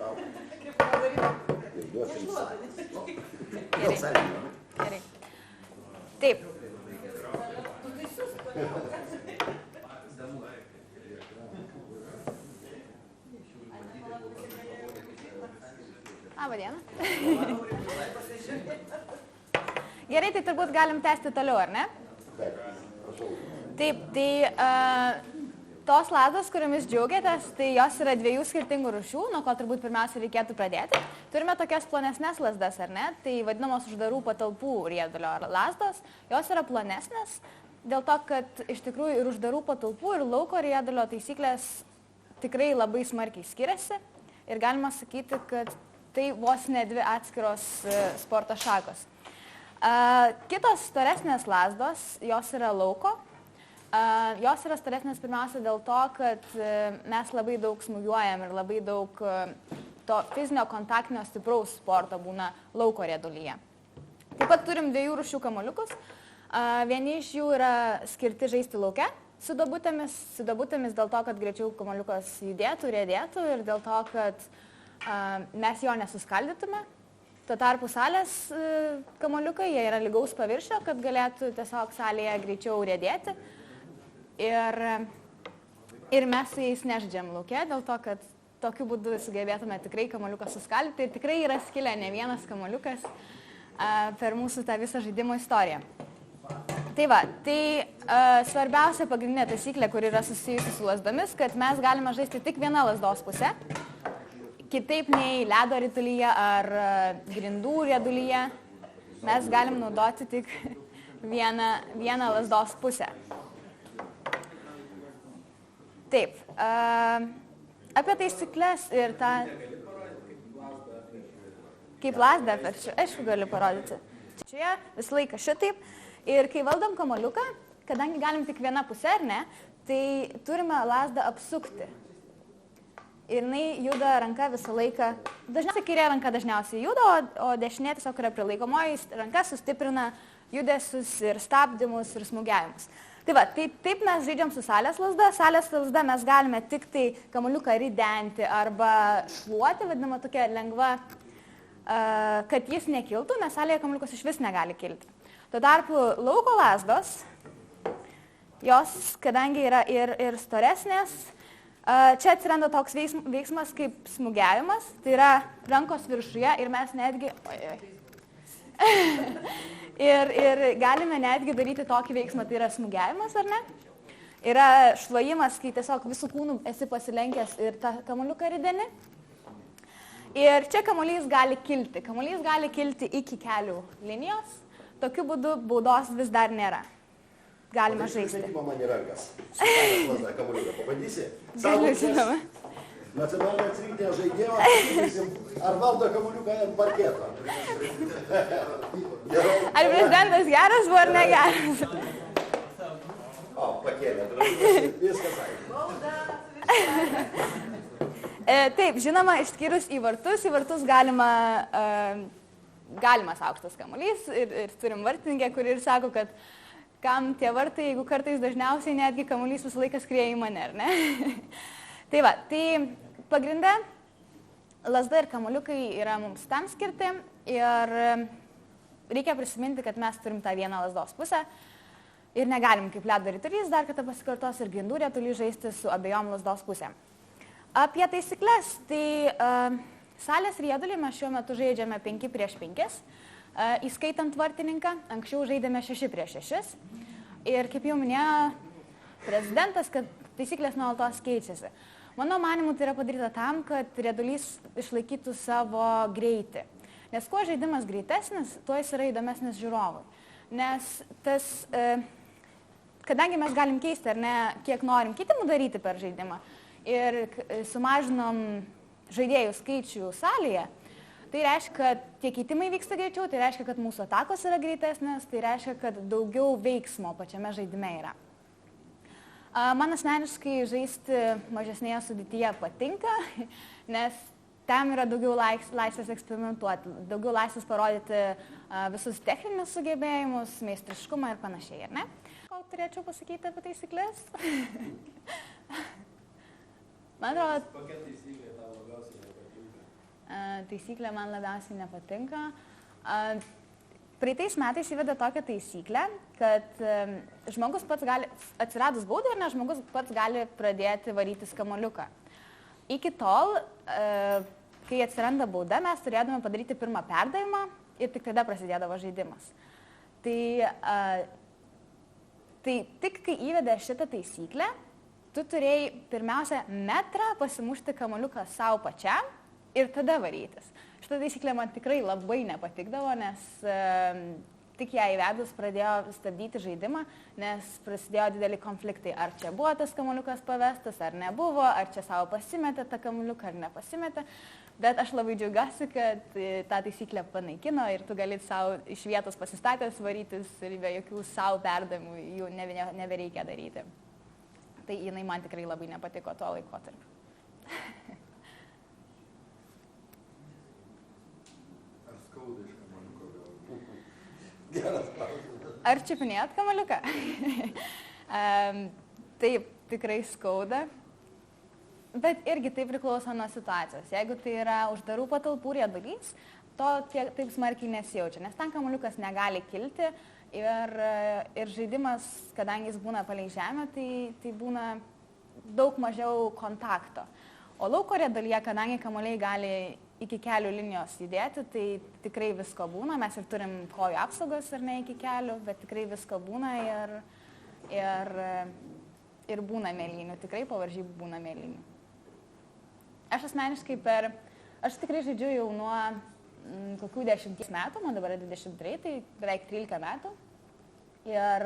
Kaip padaryti? Gerai. Taip. Labą dieną. Gerai, tai turbūt galim tęsti toliau, ar ne? Taip, tai tos lazdos, kuriomis džiaugiatės, tai jos yra dviejų skirtingų rūšių, nuo ko turbūt pirmiausia reikėtų pradėti. Turime tokias plonesnes lazdas, ar ne? Tai vadinamos uždarų patalpų riedulio lazdos. Jos yra plonesnės, dėl to, kad iš tikrųjų ir uždarų patalpų, ir lauko riedulio taisyklės tikrai labai smarkiai skiriasi. Ir galima sakyti, kad tai vos ne dvi atskiros sporto šakos. Kitos storesnės lazdos, jos yra lauko. Jos yra storesnės pirmiausia dėl to, kad mes labai daug smūgiuojam ir labai daug to fizinio kontaktinio stipraus sporto būna lauko riedulyje. Taip pat turim dviejų rūšių kamuoliukus. Vieni iš jų yra skirti žaisti lauke su duobutėmis dėl to, kad greičiau kamuoliukas judėtų, riedėtų ir dėl to, kad mes jo nesuskaldytume. Tuo tarpu salės kamuoliukai, jie yra lygaus paviršio, kad galėtų tiesiog salėje greičiau riedėti. Ir mes su jais nežaidžiam lauke, dėl to, kad tokiu būdu sugebėtume tikrai kamuoliuką suskaldyti. Ir tikrai yra skilę ne vienas kamuoliukas per mūsų tą visą žaidimo istoriją. Tai va, svarbiausia pagrindinė taisyklė, kur yra susijusi su lazdomis, kad mes galime žaisti tik vieną lazdos pusę. Kitaip nei ledo ritulyje ar grindų riedulyje, mes galim naudoti tik vieną lazdos pusę. Taip, apie taisyklės ir tą... Kaip lazdą, aišku, galiu parodyti. Čia visą laiką šitaip. Ir kai valdom kamuoliuką, kadangi galim tik vieną pusę, ar ne, tai turime lazdą apsukti. Ir jinai juda ranka visą laiką. Dažniausiai kairė ranka dažniausiai juda, o dešinė tiesiog yra prilaikomoji ranka, sustiprina judesius ir stabdymus ir smūgiavimus. Tai va, taip mes žaidžiam su salės lazda. Salės lazda mes galime tik tai kamuoliuką ridenti arba šluoti, vadinama tokia lengva, kad jis nekiltų, nes salėje kamuoliukas iš vis negali kilti. Tuo tarpu lauko lazdos, jos, kadangi yra ir storesnės, čia atsiranda toks veiksmas kaip smūgiavimas, tai yra rankos viršuje ir mes netgi... ir galime netgi daryti tokį veiksmą, tai yra smūgiavimas, ar ne? Yra šlojimas, kai tiesiog visų kūnų esi pasilenkęs ir tą kamuoliuką rideni. Ir čia kamuolys gali kilti. Kamuolys gali kilti iki kelių linijos. Tokiu būdu baudos vis dar nėra. Galima žaisti. Žaidimo man yra kas. Su lazda kamuoliuką. Pabandysi? Galiu, žinoma. Nacionalinio atsirinktinio žaidėjo atsakysim, ar valdo kamuoliuką ant parketo. Ar prezidentas geras buvo ar negeras? O, pakėlė. Viskas aišku. Taip, žinoma, išskyrus į vartus galimas aukštas kamuolys ir turim vartininkę, kuri ir sako, kad kam tie vartai, jeigu kartais dažniausiai netgi kamuolys visą laiką skrieja į mane, ar ne? Tai va, tai pagrinde lazda ir kamuoliukai yra mums tam skirti ir reikia prisiminti, kad mes turim tą vieną lazdos pusę ir negalim kaip ledo ritulys, dar kartą pasikartos, ir grindų ritulys žaisti su abiejom lazdos pusėm. Apie taisyklės, tai salės riedulį mes šiuo metu žaidžiame 5 prieš 5, įskaitant vartininką, anksčiau žaidėme 6 prieš 6. Ir kaip jau minėjo prezidentas, kad taisyklės nuolatos keičiasi. Mano manimu, tai yra padaryta tam, kad riedulys išlaikytų savo greitį. Nes kuo žaidimas greitesnis, tuo jis yra įdomesnis žiūrovui. Nes tas, kadangi mes galim keisti ar ne, kiek norim keitimų daryti per žaidimą, ir sumažinom žaidėjų skaičių salėje, tai reiškia, kad tie keitimai vyksta greičiau, tai reiškia, kad mūsų atakos yra greitesnės, tai reiškia, kad daugiau veiksmo pačiame žaidime yra. Man asmeniškai žaisti mažesnėje sudėtyje patinka, nes tam yra daugiau laisvės eksperimentuoti, daugiau laisvės parodyti visus techninius sugebėjimus, meistriškumą ir panašiai, ar ne? Ko turėčiau pasakyti apie taisyklės? Man atrodo... Kokia taisyklė tau labiausiai nepatinka? taisyklė man labiausiai nepatinka. Praeitais metais įvedė tokią taisyklę, kad žmogus pats gali, atsiradus baudai, ar ne, žmogus pats gali pradėti varytis kamuoliuką. Iki tol, kai atsiranda bauda, mes turėdame padaryti pirmą perdavimą ir tik tada prasidėdavo žaidimas. Tai tik kai įvedė šitą taisyklę, tu turėjai pirmiausia metrą pasimušti kamuoliuką savo pačiam ir tada varytis. Šitą taisyklę man tikrai labai nepatikdavo, nes tik ją įvedus pradėjo stabdyti žaidimą, nes prasidėjo dideli konfliktai. Ar čia buvo tas kamuoliukas pavestas, ar nebuvo, ar čia savo pasimetė tą kamuoliuką, ar nepasimetė. Bet aš labai džiaugiuosi, kad tą taisyklę panaikino ir tu gali savo iš vietos pasistatęs varytis ir be jokių savo perdavimų jų nebereikia daryti. Tai jinai man tikrai labai nepatiko tuo laikotarpiu. Ar skauda iš kamuoliuko gal? Geras klausimas. Ar čiupinėjot kamuoliuką? Taip, tikrai skauda. Bet irgi tai priklauso nuo situacijos. Jeigu tai yra uždarų patalpų riedulys, to taip smarkiai nesijaučia, nes ten kamuoliukas negali kilti ir žaidimas, kadangi jis būna palei žemę, tai būna daug mažiau kontakto. O lauko riedulyje, kadangi kamuoliai gali iki kelių linijos judėti, tai tikrai visko būna. Mes ir turim kojų apsaugos ir ne iki kelių, bet tikrai visko būna ir būna mėlynių. Tikrai po varžybų būna mėlynių. Aš asmeniškai aš tikrai žaidžiu jau nuo kokių 10 metų, man dabar 23, tai beveik 13 metų. Ir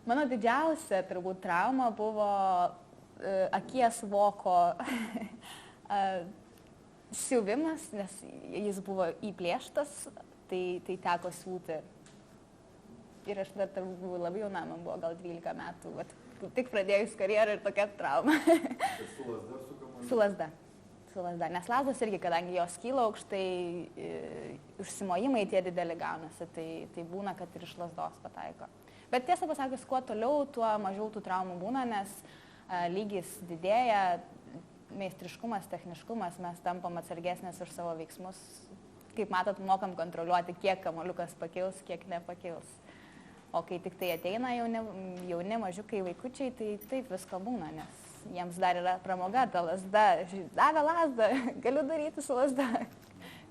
mano didžiausia turbūt trauma buvo akies voko siuvimas, nes jis buvo įplėštas, tai teko siūti. Ir aš dar buvau labai jauna, man buvo gal 12 metų, bet tik pradėjus karjerą ir tokia trauma. Su lazda, su kamuoliuku? Su lazda, nes lazdos irgi, kadangi jos kyla aukštai, užsimojimai tie dideli gaunasi, tai būna, kad ir iš lazdos pataiko. Bet tiesą pasakius, kuo toliau, tuo mažiau tų traumų būna, nes lygis didėja, meistriškumas, techniškumas, mes tampam atsargesnės už savo veiksmus. Kaip matot, mokam kontroliuoti, kiek kamuoliukas pakils, kiek nepakils. O kai tik tai ateina jauni mažiukai vaikučiai, tai taip visko būna, nes jiems dar yra pramoga, ta lazda, davė lazdą, galiu daryti su lazda,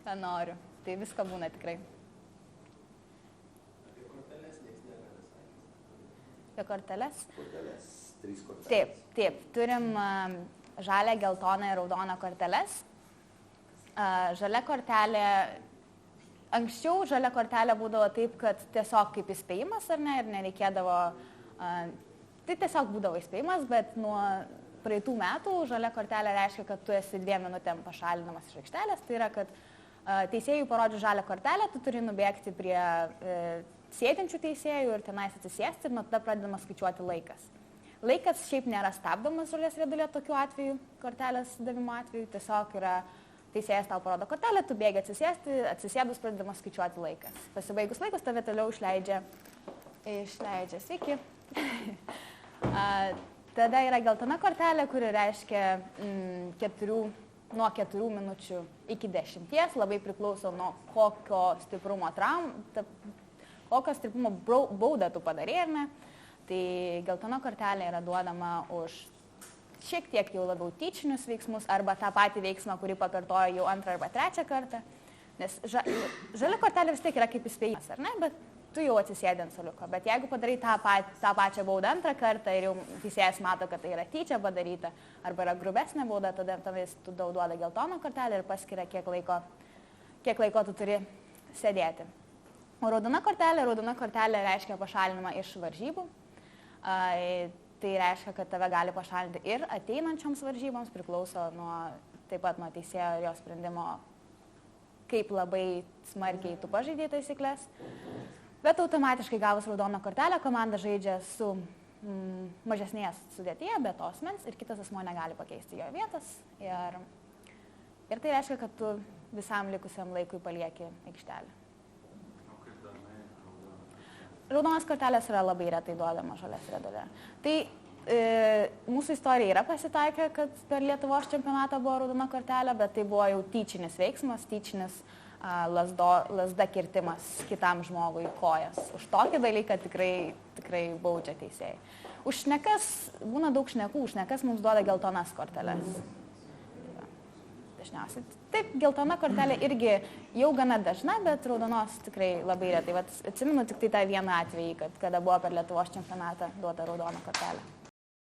ką noriu. Tai visko būna tikrai. Apie korteles nieks negali sakyti. Apie korteles? Korteles, 3 korteles. Taip, turim žalią, geltoną ir raudoną korteles. Žalia kortelė, anksčiau žalia kortelė būdavo taip, kad tiesiog kaip įspėjimas ar ne, ir nereikėdavo, tai tiesiog būdavo įspėjimas, bet nuo praeitų metų žalia kortelė reiškia, kad tu esi 2 minutėm pašalinamas iš aikštelės, tai yra, kad teisėjų parodžius žalią kortelę, tu turi nubėgti prie sėdinčių teisėjų ir tenais atsisėsti ir nuo tada pradedama skaičiuoti laikas. Laikas šiaip nėra stabdomas žolės riedulė tokiu atveju, kortelės davimo atveju, tiesiog yra teisėjas tau parodo kortelę, tu bėgi atsisėsti, atsisėdus pradedama skaičiuoti laikas. Pasibaigus laikas tave toliau išleidžia, sveiki. Tada yra geltona kortelė, kuri reiškia nuo 4 minučių iki 10, labai priklauso nuo kokio stiprumo baudą tu padarė, ar ne. Tai geltona kortelė yra duodama už šiek tiek jau labiau tyčinius veiksmus arba tą patį veiksmą, kurį pakartoja jau 2 arba 3 kartą. Nes žalia kortelė vis tiek yra kaip įspėjimas, ar ne, bet tu jau atsisėdi ant suoliuko. Bet jeigu padarai tą pačią baudą 2 kartą ir jau teisėjas mato, kad tai yra tyčia padaryta arba yra grubesnė bauda, tada tu duoda geltoną kortelę ir paskiria, kiek laiko tu turi sėdėti. O raudona kortelė reiškia pašalinimą iš varžybų. Tai reiškia, kad tave gali pašalinti ir ateinančioms varžyboms, priklauso taip pat nuo teisėjo ir jo sprendimo, kaip labai smarkiai tu pažeidei taisyklės. Bet automatiškai gavus raudoną kortelę, komanda žaidžia su mažesnės sudėtyje, be tos asmens ir kitas asmuo negali pakeisti jo vietos. Ir tai reiškia, kad tu visam likusiam laikui palieki aikštelę. O kaip dažnai Raudonas kortelės yra labai retai duodama žolės riedulė. Tai mūsų istorija yra pasitaikę, kad per Lietuvos čempionatą buvo raudona kortelė, bet tai buvo jau tyčinis veiksmas, tyčinis lasda kirtimas kitam žmogui kojas. Už tokį dalyką tikrai baudžia teisėjai. Už šnekas, būna daug šnekų, už šnekas mums duoda geltonas korteles. Dažniausiai. Taip, geltona kortelė irgi jau gana dažna, bet raudonos tikrai labai retai. Atsimenu tik tai tą vieną atvejį, kada buvo per Lietuvos čempionatą duota raudona kortelė.